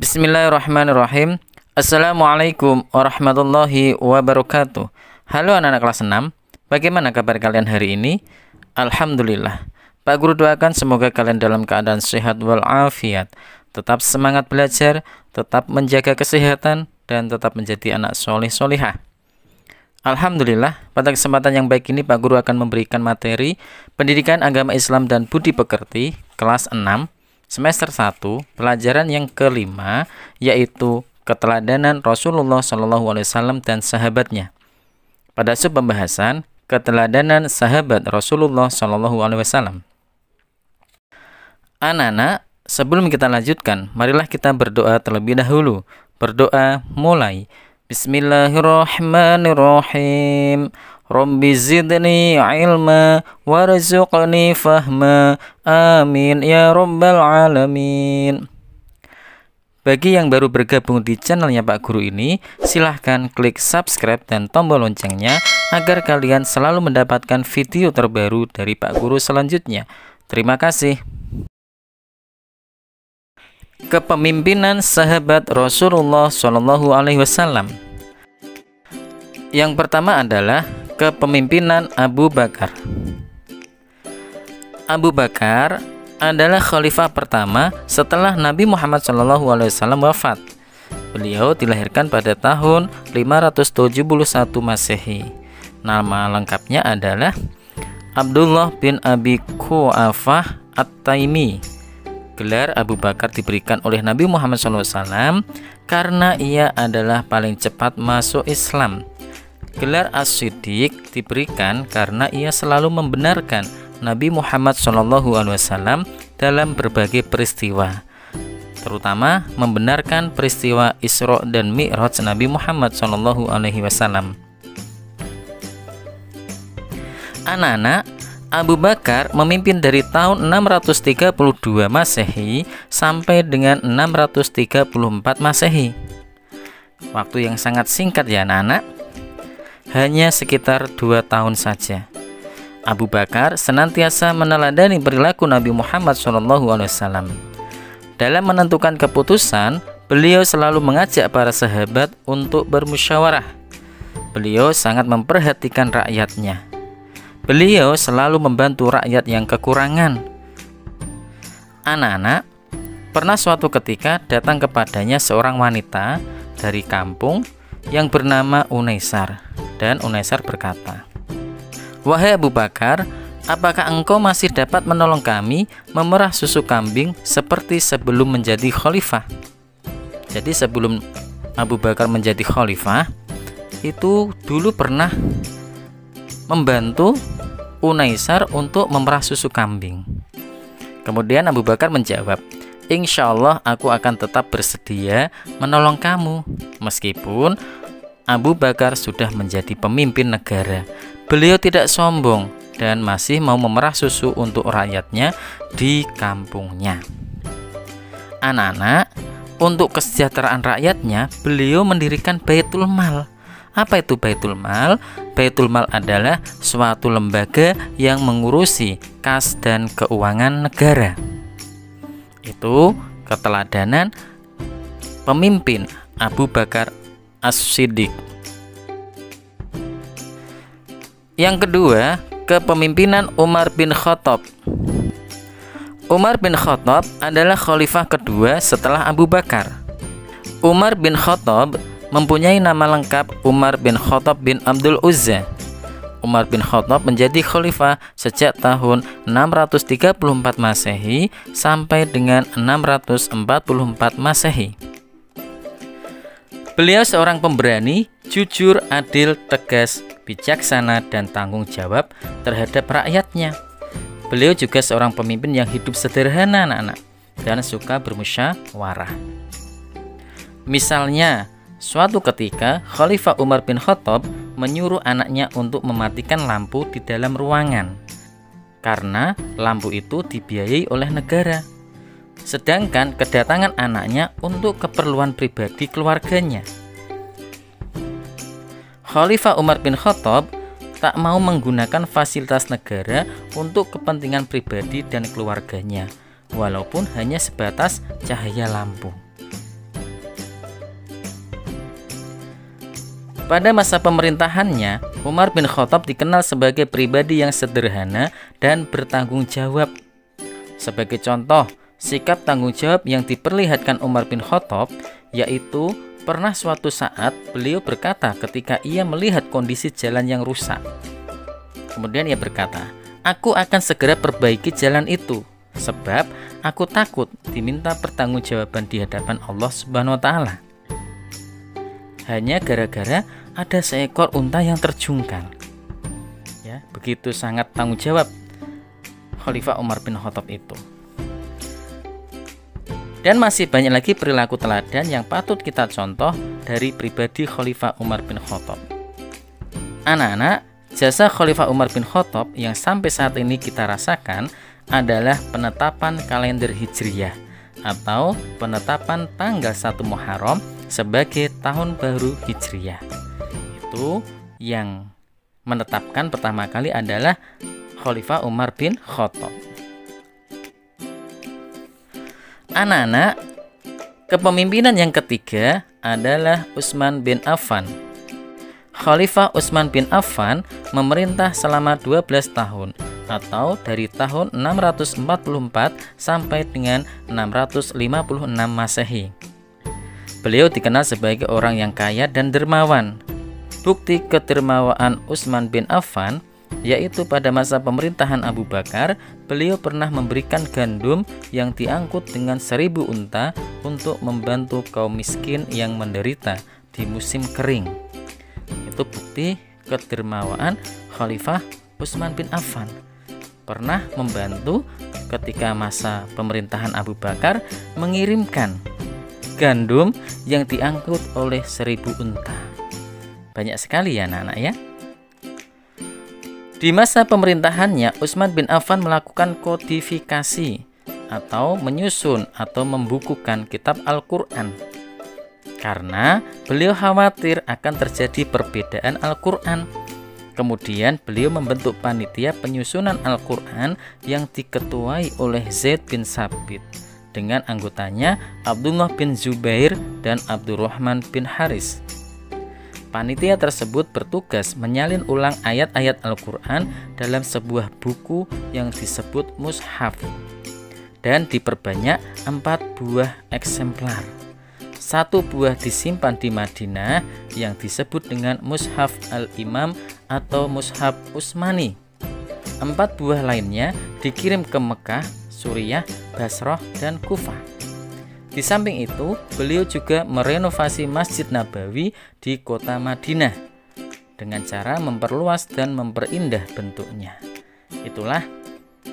Bismillahirrahmanirrahim. Assalamualaikum warahmatullahi wabarakatuh. Halo anak-anak kelas 6. Bagaimana kabar kalian hari ini? Alhamdulillah. Pak Guru doakan semoga kalian dalam keadaan sehat walafiat, tetap semangat belajar, tetap menjaga kesehatan, dan tetap menjadi anak soleh solihah. Alhamdulillah, pada kesempatan yang baik ini Pak Guru akan memberikan materi Pendidikan Agama Islam dan Budi Pekerti kelas 6 semester 1, pelajaran yang kelima, yaitu keteladanan Rasulullah SAW dan sahabatnya. Pada sub pembahasan keteladanan sahabat Rasulullah SAW. Anak-anak, sebelum kita lanjutkan, marilah kita berdoa terlebih dahulu. Berdoa mulai. Bismillahirrahmanirrahim. Rabbi zidni ilma warzuqni fahma. Amin ya rabbal alamin. Bagi yang baru bergabung di channelnya Pak Guru ini, silahkan klik subscribe dan tombol loncengnya agar kalian selalu mendapatkan video terbaru dari Pak Guru selanjutnya. Terima kasih. Kepemimpinan sahabat Rasulullah SAW. Yang pertama adalah kepemimpinan Abu Bakar. Abu Bakar adalah khalifah pertama setelah Nabi Muhammad SAW wafat. Beliau dilahirkan pada tahun 571 Masehi. Nama lengkapnya adalah Abdullah bin Abi Quhafah At-Taimi. Gelar Abu Bakar diberikan oleh Nabi Muhammad SAW karena ia adalah paling cepat masuk Islam. Gelar As-Siddiq diberikan karena ia selalu membenarkan Nabi Muhammad SAW dalam berbagai peristiwa, terutama membenarkan peristiwa Isra dan Mi'raj Nabi Muhammad SAW. Anak-anak, Abu Bakar memimpin dari tahun 632 Masehi sampai dengan 634 Masehi. Waktu yang sangat singkat ya anak-anak, hanya sekitar 2 tahun saja. Abu Bakar senantiasa meneladani perilaku Nabi Muhammad SAW. Dalam menentukan keputusan, beliau selalu mengajak para sahabat untuk bermusyawarah. Beliau sangat memperhatikan rakyatnya. Beliau selalu membantu rakyat yang kekurangan. Anak-anak, pernah suatu ketika datang kepadanya seorang wanita dari kampung yang bernama Unaisar. Dan Unaisar berkata, "Wahai Abu Bakar, apakah engkau masih dapat menolong kami memerah susu kambing seperti sebelum menjadi khalifah?" Jadi sebelum Abu Bakar menjadi khalifah, itu dulu pernah membantu Unaisar untuk memerah susu kambing. Kemudian Abu Bakar menjawab, "Insya Allah aku akan tetap bersedia menolong kamu." Meskipun Abu Bakar sudah menjadi pemimpin negara, beliau tidak sombong dan masih mau memerah susu untuk rakyatnya di kampungnya. Anak-anak, untuk kesejahteraan rakyatnya, beliau mendirikan Baitul Mal. Apa itu Baitul Mal? Baitul Mal adalah suatu lembaga yang mengurusi kas dan keuangan negara. Itu keteladanan pemimpin Abu Bakar As-Siddiq. Yang kedua, kepemimpinan Umar bin Khattab. Umar bin Khattab adalah khalifah kedua setelah Abu Bakar. Umar bin Khattab mempunyai nama lengkap Umar bin Khattab bin Abdul Uzza. Umar bin Khattab menjadi khalifah sejak tahun 634 Masehi sampai dengan 644 Masehi. Beliau seorang pemberani, jujur, adil, tegas, bijaksana, dan tanggung jawab terhadap rakyatnya. Beliau juga seorang pemimpin yang hidup sederhana anak-anak dan suka bermusyawarah. Misalnya, suatu ketika Khalifah Umar bin Khattab menyuruh anaknya untuk mematikan lampu di dalam ruangan karena lampu itu dibiayai oleh negara. Sedangkan kedatangan anaknya untuk keperluan pribadi keluarganya. Khalifah Umar bin Khattab tak mau menggunakan fasilitas negara untuk kepentingan pribadi dan keluarganya, walaupun hanya sebatas cahaya lampu. Pada masa pemerintahannya, Umar bin Khattab dikenal sebagai pribadi yang sederhana dan bertanggung jawab. Sebagai contoh, sikap tanggung jawab yang diperlihatkan Umar bin Khattab yaitu pernah suatu saat beliau berkata ketika ia melihat kondisi jalan yang rusak. Kemudian ia berkata, "Aku akan segera perbaiki jalan itu, sebab aku takut diminta pertanggungjawaban di hadapan Allah Subhanahu wa taala." Hanya gara-gara ada seekor unta yang terjungkal. Ya, begitu sangat tanggung jawab Khalifah Umar bin Khattab itu. Dan masih banyak lagi perilaku teladan yang patut kita contoh dari pribadi Khalifah Umar bin Khattab. Anak-anak, jasa Khalifah Umar bin Khattab yang sampai saat ini kita rasakan adalah penetapan kalender Hijriyah atau penetapan tanggal 1 Muharram sebagai tahun baru Hijriyah. Itu yang menetapkan pertama kali adalah Khalifah Umar bin Khattab. Anak-anak, kepemimpinan yang ketiga adalah Utsman bin Affan. Khalifah Utsman bin Affan memerintah selama 12 tahun atau dari tahun 644 sampai dengan 656 Masehi. Beliau dikenal sebagai orang yang kaya dan dermawan. Bukti kedermawaan Utsman bin Affan yaitu pada masa pemerintahan Abu Bakar, beliau pernah memberikan gandum yang diangkut dengan 1000 unta untuk membantu kaum miskin yang menderita di musim kering. Itu bukti kedermawaan Khalifah Utsman bin Affan. Pernah membantu ketika masa pemerintahan Abu Bakar mengirimkan gandum yang diangkut oleh 1000 unta. Banyak sekali ya anak-anak ya. Di masa pemerintahannya, Utsman bin Affan melakukan kodifikasi atau menyusun atau membukukan kitab Al-Quran karena beliau khawatir akan terjadi perbedaan Al-Quran. Kemudian beliau membentuk panitia penyusunan Al-Quran yang diketuai oleh Zaid bin Sabit dengan anggotanya Abdullah bin Zubair dan Abdurrahman bin Haris. Panitia tersebut bertugas menyalin ulang ayat-ayat Al-Quran dalam sebuah buku yang disebut mushaf dan diperbanyak 4 buah eksemplar. 1 buah disimpan di Madinah yang disebut dengan mushaf Al-Imam atau mushaf Utsmani. 4 buah lainnya dikirim ke Mekah, Suriah, Basrah, dan Kufah. Di samping itu, beliau juga merenovasi Masjid Nabawi di kota Madinah dengan cara memperluas dan memperindah bentuknya. Itulah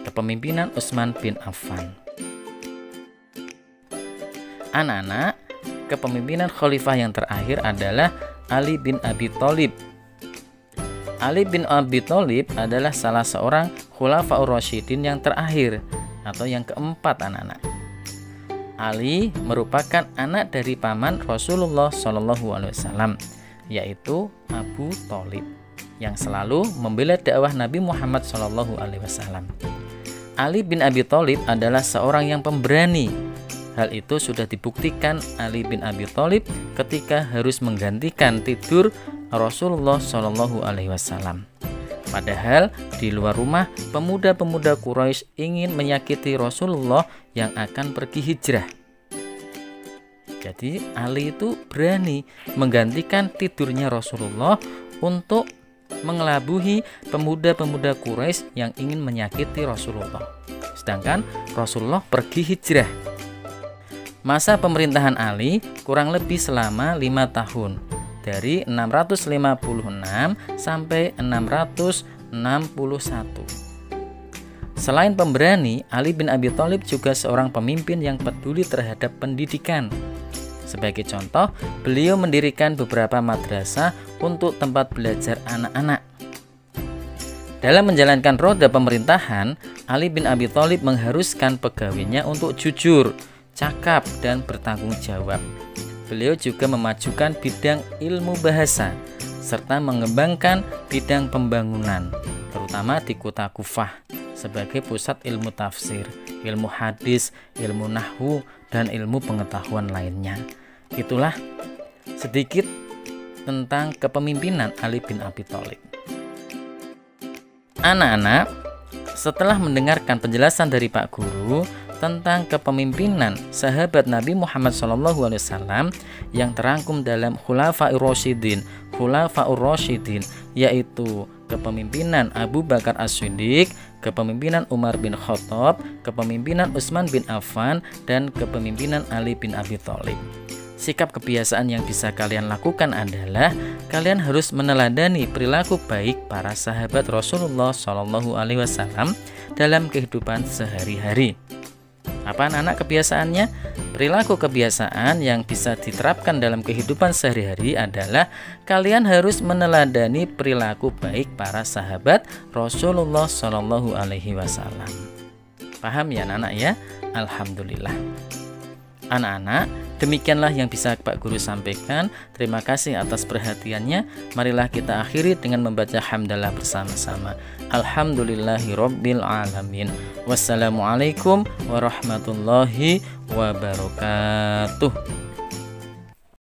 kepemimpinan Utsman bin Affan. Anak-anak, kepemimpinan khalifah yang terakhir adalah Ali bin Abi Thalib. Ali bin Abi Thalib adalah salah seorang Khulafaur Rasyidin yang terakhir atau yang keempat anak-anak. Ali merupakan anak dari paman Rasulullah SAW, yaitu Abu Thalib, yang selalu membela dakwah Nabi Muhammad SAW. Ali bin Abi Thalib adalah seorang yang pemberani. Hal itu sudah dibuktikan Ali bin Abi Thalib ketika harus menggantikan tidur Rasulullah SAW. Padahal di luar rumah, pemuda-pemuda Quraisy ingin menyakiti Rasulullah yang akan pergi hijrah. Jadi Ali itu berani menggantikan tidurnya Rasulullah untuk mengelabuhi pemuda-pemuda Quraisy yang ingin menyakiti Rasulullah. Sedangkan Rasulullah pergi hijrah. Masa pemerintahan Ali kurang lebih selama 5 tahun. Dari 656 sampai 661. Selain pemberani, Ali bin Abi Thalib juga seorang pemimpin yang peduli terhadap pendidikan. Sebagai contoh, beliau mendirikan beberapa madrasah untuk tempat belajar anak-anak. Dalam menjalankan roda pemerintahan, Ali bin Abi Thalib mengharuskan pegawainya untuk jujur, cakap, dan bertanggung jawab. Beliau juga memajukan bidang ilmu bahasa serta mengembangkan bidang pembangunan, terutama di kota Kufah sebagai pusat ilmu tafsir, ilmu hadis, ilmu nahwu, dan ilmu pengetahuan lainnya. Itulah sedikit tentang kepemimpinan Ali bin Abi Thalib. Anak-anak, setelah mendengarkan penjelasan dari Pak Guru tentang kepemimpinan sahabat Nabi Muhammad SAW yang terangkum dalam Khulafaur Rasyidin, yaitu kepemimpinan Abu Bakar As-Siddiq, kepemimpinan Umar bin Khattab, kepemimpinan Utsman bin Affan, dan kepemimpinan Ali bin Abi Thalib. Sikap kebiasaan yang bisa kalian lakukan adalah kalian harus meneladani perilaku baik para sahabat Rasulullah SAW dalam kehidupan sehari-hari. Apa anak-anak kebiasaannya? Perilaku kebiasaan yang bisa diterapkan dalam kehidupan sehari-hari adalah kalian harus meneladani perilaku baik para sahabat Rasulullah SAW. Paham ya anak-anak ya? Alhamdulillah. Anak-anak, demikianlah yang bisa Pak Guru sampaikan. Terima kasih atas perhatiannya. Marilah kita akhiri dengan membaca hamdalah bersama-sama. Alhamdulillahirabbil alamin. Wassalamualaikum warahmatullahi wabarakatuh.